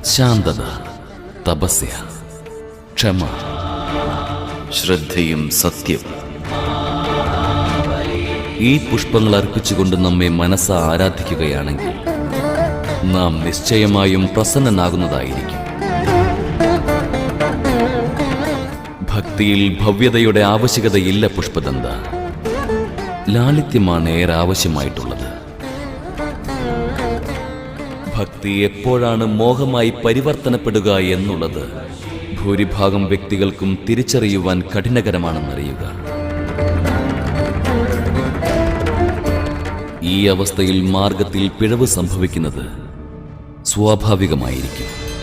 ശാന്തത, തപസ്യ, ക്ഷമ, ശ്രദ്ധയും സത്യവും. ഈ പുഷ്പങ്ങൾ അർപ്പിച്ചുകൊണ്ട് നമ്മെ മനസ്സ് ആരാധിക്കുകയാണെങ്കിൽ നാം നിശ്ചയമായും പ്രസന്നനാകുന്നതായിരിക്കും. ഭക്തിയിൽ ഭവ്യതയുടെ ആവശ്യകതയില്ല പുഷ്പദന്ത. ലാളിത്യമാണ് ഏറെ ആവശ്യമായിട്ടുള്ളത്. ഭക്തി എപ്പോഴാണ് മോഹമായി പരിവർത്തനപ്പെടുക എന്നുള്ളത് ഭൂരിഭാഗം വ്യക്തികൾക്കും തിരിച്ചറിയുവാൻ കഠിനകരമാണെന്നറിയുക. ഈ അവസ്ഥയിൽ മാർഗത്തിൽ പിഴവ് സംഭവിക്കുന്നത് സ്വാഭാവികമായിരിക്കും.